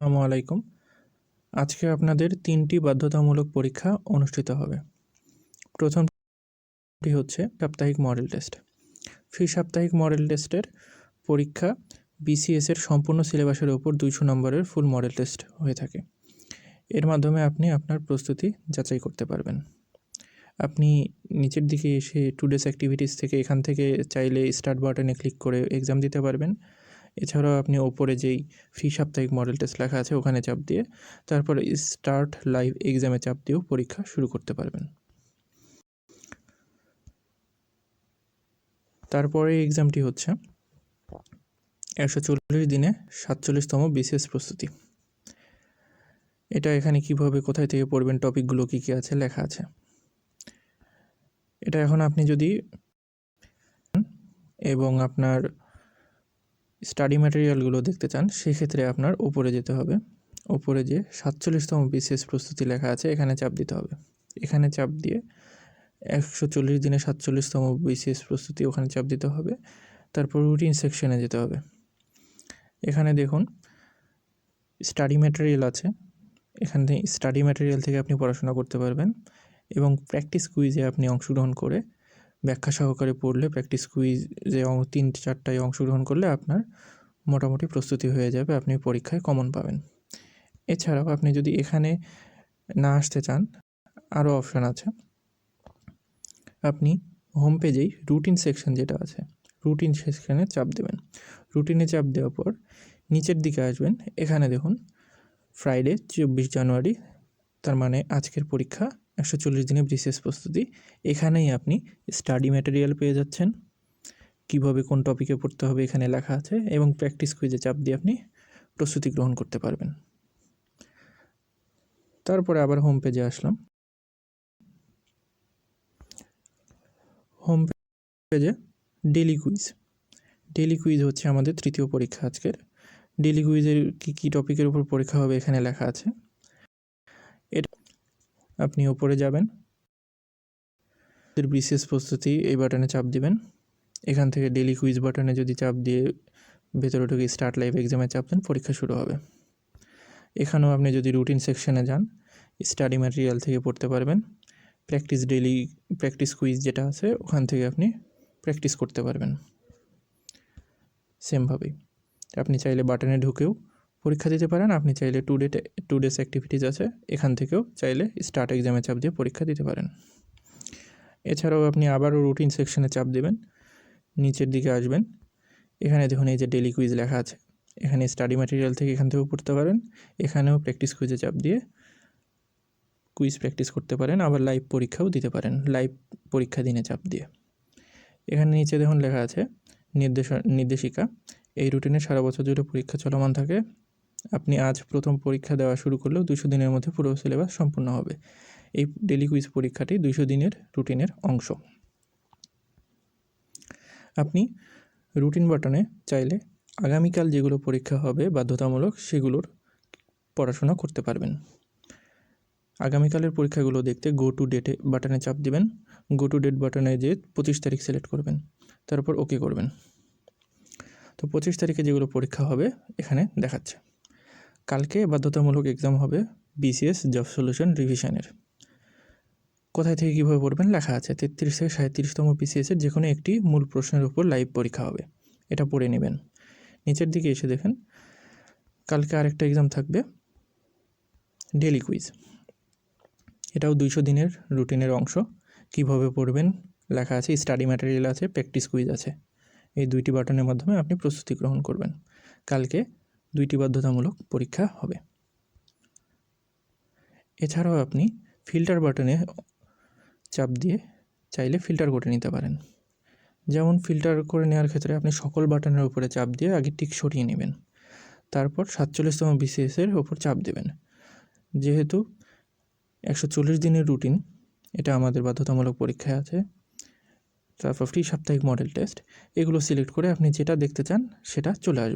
আসসালামু আলাইকুম। আজকে আপনাদের ৩টি বাধ্যতামূলক পরীক্ষা অনুষ্ঠিত হবে। প্রথমটি হচ্ছে সাপ্তাহিক মডেল টেস্ট। সাপ্তাহিক মডেল টেস্টের পরীক্ষা বিসিএসের সম্পূর্ণ সিলেবাসের ওপর ২০০ নম্বরের ফুল মডেল টেস্ট হয়ে থাকে। এর মাধ্যমে আপনি আপনার প্রস্তুতি যাচাই করতে পারবেন। আপনি নিচের দিকে এসে টুডেস অ্যাক্টিভিটিস থেকে এখান থেকে চাইলে স্টার্ট বাটনে ক্লিক করে এক্সাম দিতে পারবেন। এছাড়াও আপনি ওপরে যেই সাপ্তাহিক মডেল টেস্ট লেখা আছে ওখানে চাপ দিয়ে তারপরে স্টার্ট লাইভ এক্সামে চাপ দিয়েও পরীক্ষা শুরু করতে পারবেন। তারপরে এক্সামটি হচ্ছে ১৪০ দিনে ৪৭তম বিসিএস প্রস্তুতি। এটা এখানে কিভাবে কোথায় থেকে পড়বেন, টপিকগুলো কী কী আছে লেখা আছে। এটা এখন আপনি যদি এবং আপনার স্টাডি ম্যাটেরিয়ালগুলো দেখতে চান সেক্ষেত্রে আপনার উপরে যেতে হবে। উপরে যে ৪৭তম বিসিএস প্রস্তুতি লেখা আছে এখানে চাপ দিতে হবে। এখানে চাপ দিয়ে ১৪০ দিনে ৪৭তম বিসিএস প্রস্তুতি ওখানে চাপ দিতে হবে। তারপর রুটিন সেকশনে যেতে হবে। এখানে দেখুন স্টাডি ম্যাটেরিয়াল আছে। এখান থেকে স্টাডি ম্যাটেরিয়াল থেকে আপনি পড়াশোনা করতে পারবেন এবং প্র্যাকটিস কুইজে আপনি অংশগ্রহণ করে ব্যাখ্যা সহকারে পড়লে প্র্যাকটিস কুইজে ৩-৪টায় অংশগ্রহণ করলে আপনার মোটামুটি প্রস্তুতি হয়ে যাবে, আপনি পরীক্ষায় কমন পাবেন। এছাড়াও আপনি যদি এখানে না আসতে চান আরও অপশান আছে। আপনি হোম পেজেই রুটিন সেকশন যেটা আছে রুটিন সেকশনে চাপ দেবেন। রুটিনে চাপ দেওয়ার পর নিচের দিকে আসবেন। এখানে দেখুন ফ্রাইডে ২৪ জানুয়ারি, তার মানে আজকের পরীক্ষা ১৪০ দিনের বিসিএস প্রস্তুতি। এখানেই আপনি স্টাডি ম্যাটেরিয়াল পেয়ে যাচ্ছেন, কিভাবে কোন টপিকে পড়তে হবে এখানে লেখা আছে এবং প্র্যাকটিস কুইজে চাপ দিয়ে আপনি প্রস্তুতি গ্রহণ করতে পারবেন। তারপরে আবার হোম পেজে আসলাম। হোম পেজে ডেলি কুইজ হচ্ছে আমাদের তৃতীয় পরীক্ষা আজকের। ডেলি কুইজের কী টপিকের উপর পরীক্ষা হবে এখানে লেখা আছে। এটা আপনি ওপরে যাবেন, বিসিএস প্রস্তুতি এই বাটনে চাপ দিবেন। এখান থেকে ডেলি কুইজ বাটনে যদি চাপ দিয়ে ভেতরে ঢুকে স্টার্ট লাইভ এক্সামে চাপ দেন পরীক্ষা শুরু হবে। এখানেও আপনি যদি রুটিন সেকশনে যান স্টাডি ম্যাটেরিয়াল থেকে পড়তে পারবেন। প্র্যাকটিস কুইজ যেটা আছে ওখান থেকে আপনি প্র্যাকটিস করতে পারবেন। সেমভাবেই আপনি চাইলে বাটনে ঢুকেও পরীক্ষা দিতে পারেন। আপনি চাইলে টুডেস অ্যাক্টিভিটিস আছে এখান থেকেও চাইলে স্টার্ট এক্সামে চাপ দিয়ে পরীক্ষা দিতে পারেন। এছাড়াও আপনি আবারও রুটিন সেকশনে চাপ দেবেন, নিচের দিকে আসবেন। এখানে দেখুন এই যে ডেলি কুইজ লেখা আছে, এখানে স্টাডি ম্যাটেরিয়াল থেকে এখান থেকেও পড়তে পারেন। এখানেও প্র্যাকটিস কুইজে চাপ দিয়ে কুইজ প্র্যাকটিস করতে পারেন, আবার লাইভ পরীক্ষাও দিতে পারেন লাইভ পরীক্ষা দিনে চাপ দিয়ে। এখানে নিচে দেখুন লেখা আছে নির্দেশিকা। এই রুটিনে সারা বছর জুড়ে পরীক্ষা চলমান থাকে। আপনি আজ প্রথম পরীক্ষা দেওয়া শুরু করলেও ২০০ দিনের মধ্যে পুরো সিলেবাস সম্পূর্ণ হবে। এই ডেলি কুইজ পরীক্ষাটি ২০০ দিনের রুটিনের অংশ। আপনি রুটিন বাটনে চাইলে আগামীকাল যেগুলো পরীক্ষা হবে বাধ্যতামূলক সেগুলোর পড়াশোনা করতে পারবেন। আগামীকালের পরীক্ষাগুলো দেখতে গো টু ডেটে বাটনে চাপ দিবেন। গো টু ডেট বাটনে যে ২৫ তারিখ সিলেক্ট করবেন, তারপর ওকে করবেন। তো ২৫ তারিখে যেগুলো পরীক্ষা হবে এখানে দেখাচ্ছে। কালকে বাধ্যতামূলক এক্সাম হবে বিসিএস জব সলিউশন রিভিশনের। কোথায় থেকে কীভাবে পড়বেন লেখা আছে। ৩৩ থেকে ৩৭তম বিসিএসের যে কোনো একটি মূল প্রশ্নের উপর লাইভ পরীক্ষা হবে, এটা পড়ে নেবেন। নিচের দিকে এসে দেখেন কালকে আরেকটা এক্সাম থাকবে ডেলি কুইজ, এটাও ২০০ দিনের রুটিনের অংশ। কিভাবে পড়বেন লেখা আছে, স্টাডি ম্যাটেরিয়াল আছে, প্র্যাকটিস কুইজ আছে। এই দুইটি বাটনের মাধ্যমে আপনি প্রস্তুতি গ্রহণ করবেন। কালকে ২টি বাধ্যতামূলক পরীক্ষা হবে। এছাড়াও আপনি ফিল্টার বাটনে চাপ দিয়ে চাইলে ফিল্টার করে নিতে পারেন। যেমন ফিল্টার করে নেওয়ার ক্ষেত্রে আপনি সকল বাটনের উপরে চাপ দিয়ে আগে টিক সরিয়ে নেবেন, তারপর ৪৭তম বিসিএসের ওপর চাপ দেবেন। যেহেতু ১৪০ দিনের রুটিন এটা আমাদের বাধ্যতামূলক পরীক্ষায় আছে, তারপর সাপ্তাহিক মডেল টেস্ট, এগুলো সিলেক্ট করে আপনি যেটা দেখতে চান সেটা চলে আসবে।